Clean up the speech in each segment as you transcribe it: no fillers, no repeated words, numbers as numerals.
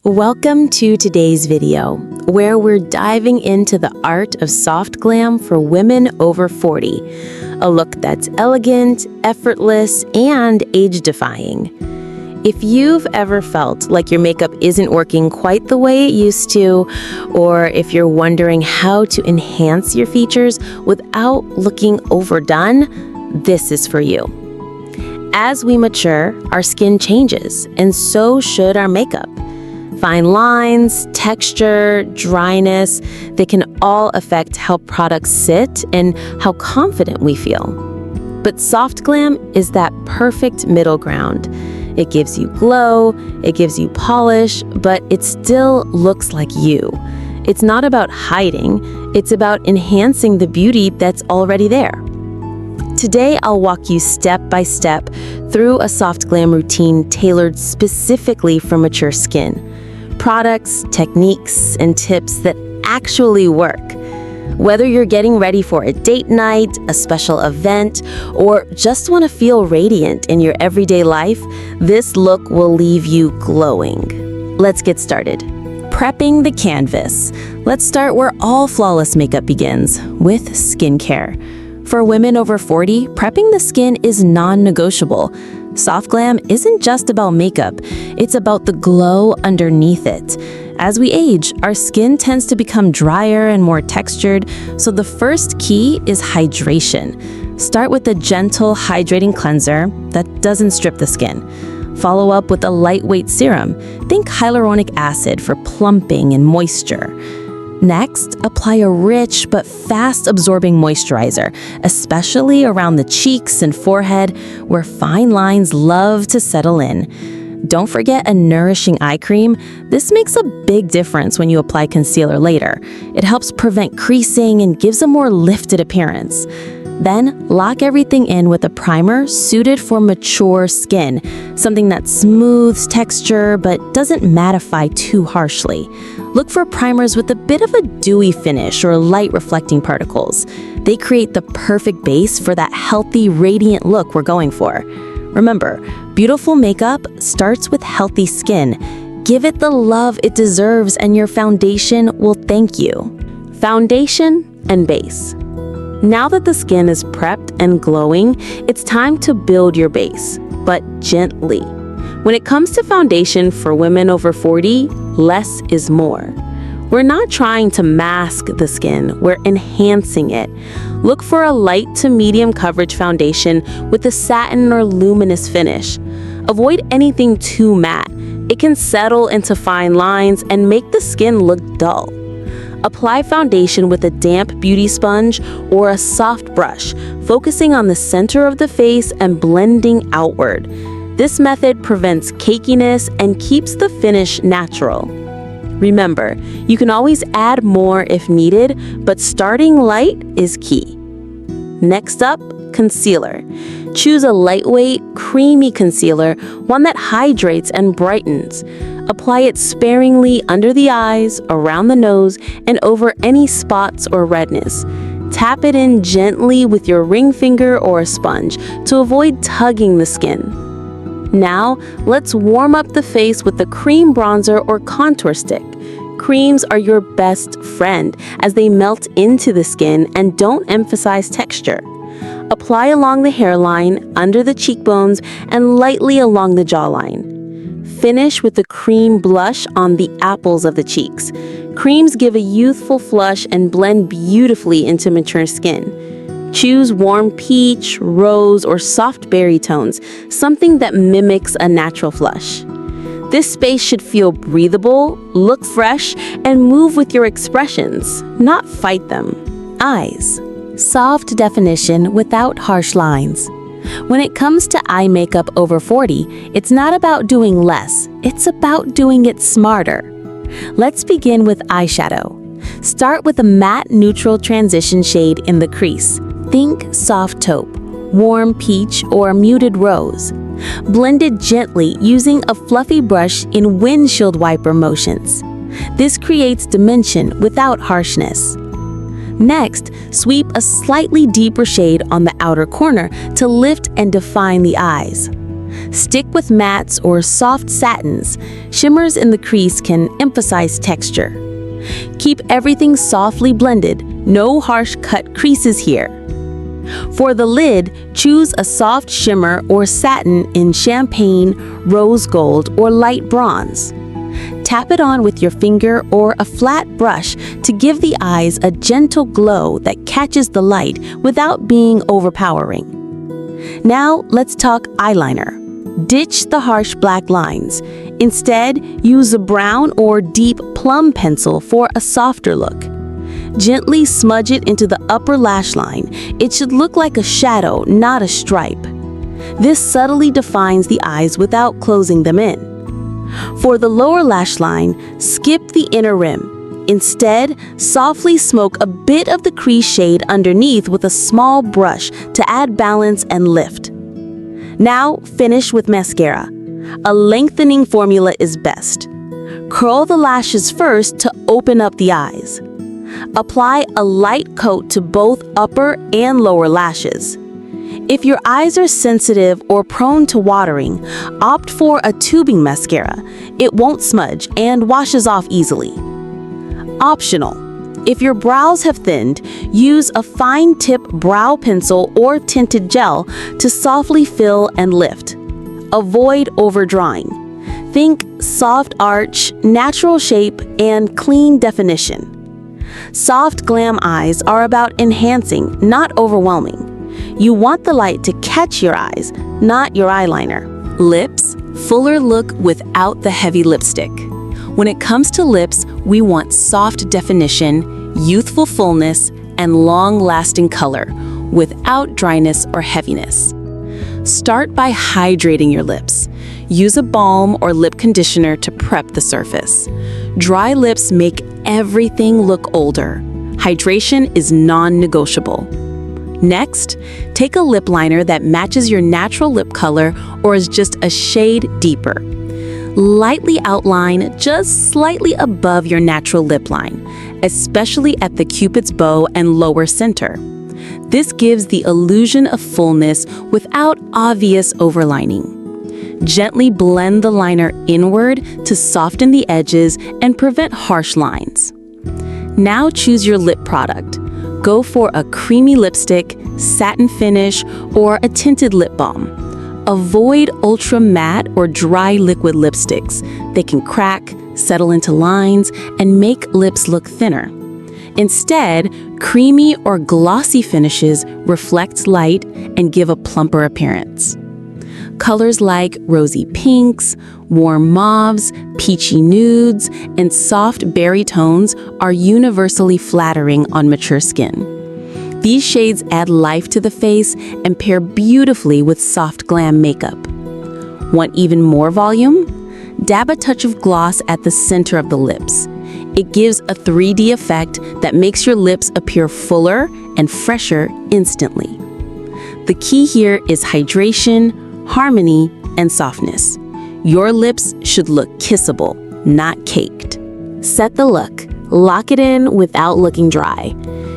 Welcome to today's video, where we're diving into the art of soft glam for women over 40. A look that's elegant, effortless, and age-defying. If you've ever felt like your makeup isn't working quite the way it used to, or if you're wondering how to enhance your features without looking overdone, this is for you. As we mature, our skin changes, and so should our makeup. Fine lines, texture, dryness, they can all affect how products sit and how confident we feel. But soft glam is that perfect middle ground. It gives you glow, it gives you polish, but it still looks like you. It's not about hiding, it's about enhancing the beauty that's already there. Today, I'll walk you step by step through a soft glam routine tailored specifically for mature skin. Products, techniques, and tips that actually work. Whether you're getting ready for a date night, a special event, or just want to feel radiant in your everyday life, this look will leave you glowing. Let's get started. Prepping the canvas. Let's start where all flawless makeup begins, with skincare. For women over 40, prepping the skin is non-negotiable. Soft glam isn't just about makeup, it's about the glow underneath it. As we age, our skin tends to become drier and more textured, so the first key is hydration. Start with a gentle, hydrating cleanser that doesn't strip the skin. Follow up with a lightweight serum. Think hyaluronic acid for plumping and moisture. Next, apply a rich but fast-absorbing moisturizer, especially around the cheeks and forehead, where fine lines love to settle in. Don't forget a nourishing eye cream. This makes a big difference when you apply concealer later. It helps prevent creasing and gives a more lifted appearance. Then, lock everything in with a primer suited for mature skin, something that smooths texture but doesn't mattify too harshly. Look for primers with a bit of a dewy finish or light reflecting particles. They create the perfect base for that healthy, radiant look we're going for. Remember, beautiful makeup starts with healthy skin. Give it the love it deserves and your foundation will thank you. Foundation and base. Now that the skin is prepped and glowing, it's time to build your base, but gently. When it comes to foundation for women over 40, less is more. We're not trying to mask the skin, we're enhancing it. Look for a light to medium coverage foundation with a satin or luminous finish. Avoid anything too matte. It can settle into fine lines and make the skin look dull. Apply foundation with a damp beauty sponge or a soft brush, focusing on the center of the face and blending outward. This method prevents cakiness and keeps the finish natural. Remember, you can always add more if needed, but starting light is key. Next up, concealer. Choose a lightweight, creamy concealer, one that hydrates and brightens. Apply it sparingly under the eyes, around the nose, and over any spots or redness. Tap it in gently with your ring finger or a sponge to avoid tugging the skin. Now, let's warm up the face with a cream bronzer or contour stick. Creams are your best friend as they melt into the skin and don't emphasize texture. Apply along the hairline, under the cheekbones, and lightly along the jawline. Finish with a cream blush on the apples of the cheeks. Creams give a youthful flush and blend beautifully into mature skin. Choose warm peach, rose, or soft berry tones, something that mimics a natural flush. This space should feel breathable, look fresh, and move with your expressions, not fight them. Eyes. Soft definition without harsh lines. When it comes to eye makeup over 40, it's not about doing less, it's about doing it smarter. Let's begin with eyeshadow. Start with a matte neutral transition shade in the crease. Think soft taupe, warm peach, or muted rose. Blend it gently using a fluffy brush in windshield wiper motions. This creates dimension without harshness. Next, sweep a slightly deeper shade on the outer corner to lift and define the eyes. Stick with mattes or soft satins. Shimmers in the crease can emphasize texture. Keep everything softly blended, no harsh cut creases here. For the lid, choose a soft shimmer or satin in champagne, rose gold, or light bronze. Tap it on with your finger or a flat brush to give the eyes a gentle glow that catches the light without being overpowering. Now let's talk eyeliner. Ditch the harsh black lines. Instead, use a brown or deep plum pencil for a softer look. Gently smudge it into the upper lash line. It should look like a shadow, not a stripe. This subtly defines the eyes without closing them in. For the lower lash line, skip the inner rim. Instead, softly smoke a bit of the crease shade underneath with a small brush to add balance and lift. Now, finish with mascara. A lengthening formula is best. Curl the lashes first to open up the eyes. Apply a light coat to both upper and lower lashes. If your eyes are sensitive or prone to watering, opt for a tubing mascara. It won't smudge and washes off easily. Optional. If your brows have thinned, use a fine-tip brow pencil or tinted gel to softly fill and lift. Avoid overdrawing. Think soft arch, natural shape, and clean definition. Soft glam eyes are about enhancing, not overwhelming. You want the light to catch your eyes, not your eyeliner. Lips, fuller look without the heavy lipstick. When it comes to lips, we want soft definition, youthful fullness, and long-lasting color, without dryness or heaviness. Start by hydrating your lips. Use a balm or lip conditioner to prep the surface. Dry lips make everything look older. Hydration is non-negotiable. Next, take a lip liner that matches your natural lip color or is just a shade deeper. Lightly outline just slightly above your natural lip line, especially at the cupid's bow and lower center. This gives the illusion of fullness without obvious overlining. Gently blend the liner inward to soften the edges and prevent harsh lines. Now choose your lip product. Go for a creamy lipstick, satin finish, or a tinted lip balm. Avoid ultra matte or dry liquid lipsticks. They can crack, settle into lines, and make lips look thinner. Instead, creamy or glossy finishes reflect light and give a plumper appearance. Colors like rosy pinks, warm mauves, peachy nudes, and soft berry tones are universally flattering on mature skin. These shades add life to the face and pair beautifully with soft glam makeup. Want even more volume? Dab a touch of gloss at the center of the lips. It gives a 3D effect that makes your lips appear fuller and fresher instantly. The key here is hydration, harmony, and softness. Your lips should look kissable, not caked. Set the look. Lock it in without looking dry.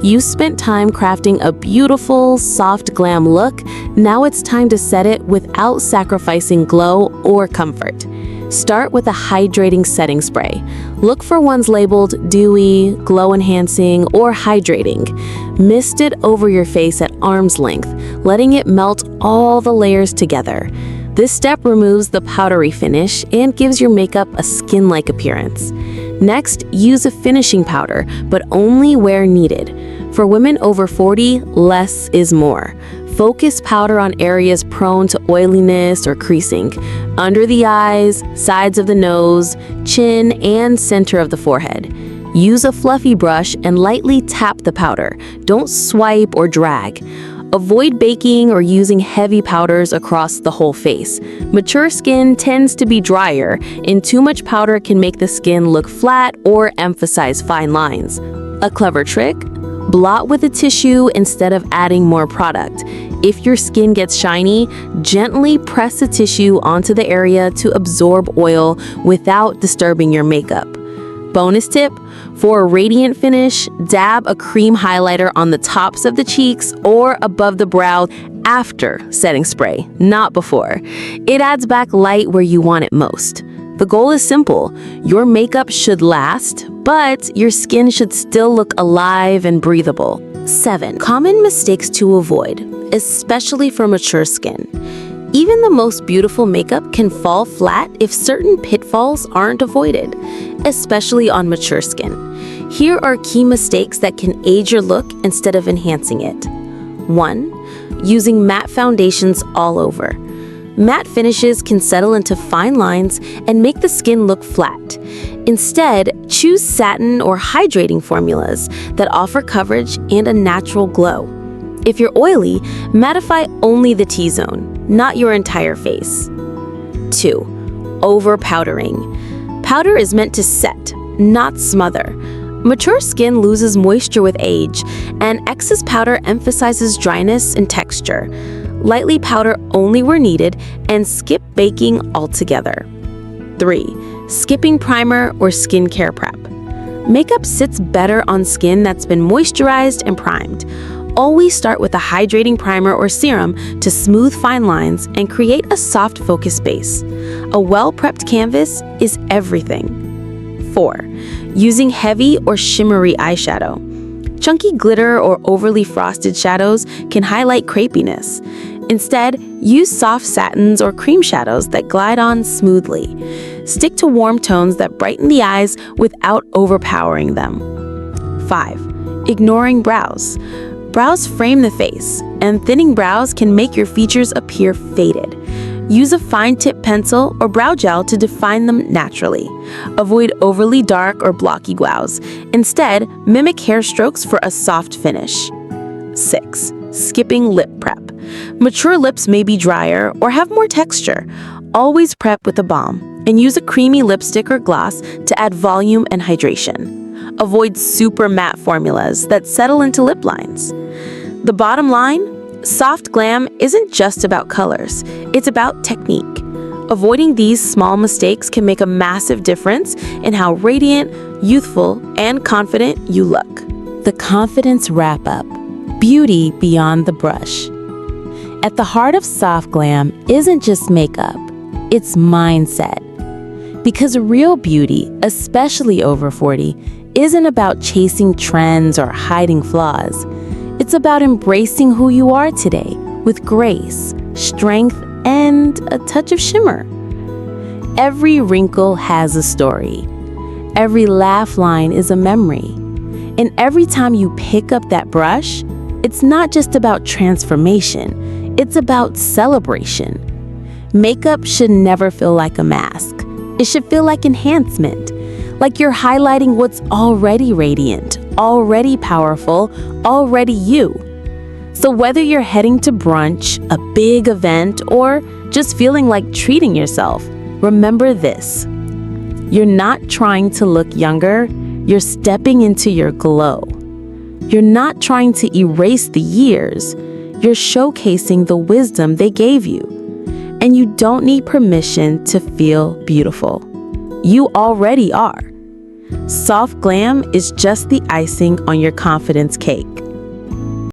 You spent time crafting a beautiful, soft glam look. Now it's time to set it without sacrificing glow or comfort. Start with a hydrating setting spray. Look for ones labeled dewy, glow-enhancing, or hydrating. Mist it over your face at arm's length, letting it melt all the layers together. This step removes the powdery finish and gives your makeup a skin-like appearance. Next, use a finishing powder, but only where needed. For women over 40, less is more. Focus powder on areas prone to oiliness or creasing, under the eyes, sides of the nose, chin, and center of the forehead. Use a fluffy brush and lightly tap the powder. Don't swipe or drag. Avoid baking or using heavy powders across the whole face. Mature skin tends to be drier, and too much powder can make the skin look flat or emphasize fine lines. A clever trick? Blot with a tissue instead of adding more product. If your skin gets shiny, gently press the tissue onto the area to absorb oil without disturbing your makeup. Bonus tip, for a radiant finish, dab a cream highlighter on the tops of the cheeks or above the brow after setting spray, not before. It adds back light where you want it most. The goal is simple. Your makeup should last, but your skin should still look alive and breathable. 7. Common mistakes to avoid, especially for mature skin. Even the most beautiful makeup can fall flat if certain pitfalls aren't avoided, especially on mature skin. Here are key mistakes that can age your look instead of enhancing it. 1. Using matte foundations all over. Matte finishes can settle into fine lines and make the skin look flat. Instead, choose satin or hydrating formulas that offer coverage and a natural glow. If you're oily, mattify only the T-zone, not your entire face. 2. Over-powdering. Powder is meant to set, not smother. Mature skin loses moisture with age, and excess powder emphasizes dryness and texture. Lightly powder only where needed, and skip baking altogether. 3. Skipping primer or skincare prep. Makeup sits better on skin that's been moisturized and primed. Always start with a hydrating primer or serum to smooth fine lines and create a soft focus base. A well-prepped canvas is everything. 4. Using heavy or shimmery eyeshadow. Chunky glitter or overly frosted shadows can highlight crepiness. Instead, use soft satins or cream shadows that glide on smoothly. Stick to warm tones that brighten the eyes without overpowering them. 5. Ignoring brows. Brows frame the face, and thinning brows can make your features appear faded. Use a fine-tip pencil or brow gel to define them naturally. Avoid overly dark or blocky brows. Instead, mimic hair strokes for a soft finish. 6. Skipping lip prep. Mature lips may be drier or have more texture. Always prep with a balm, and use a creamy lipstick or gloss to add volume and hydration. Avoid super matte formulas that settle into lip lines. The bottom line, soft glam isn't just about colors, it's about technique. Avoiding these small mistakes can make a massive difference in how radiant, youthful, and confident you look. The confidence wrap-up, beauty beyond the brush. At the heart of soft glam isn't just makeup, it's mindset. Because real beauty, especially over 40, isn't about chasing trends or hiding flaws. It's about embracing who you are today with grace, strength, and a touch of shimmer. Every wrinkle has a story. Every laugh line is a memory. And every time you pick up that brush, it's not just about transformation, it's about celebration. Makeup should never feel like a mask. It should feel like enhancement. Like you're highlighting what's already radiant, already powerful, already you. So whether you're heading to brunch, a big event, or just feeling like treating yourself, remember this. You're not trying to look younger, you're stepping into your glow. You're not trying to erase the years, you're showcasing the wisdom they gave you. And you don't need permission to feel beautiful. You already are. Soft glam is just the icing on your confidence cake.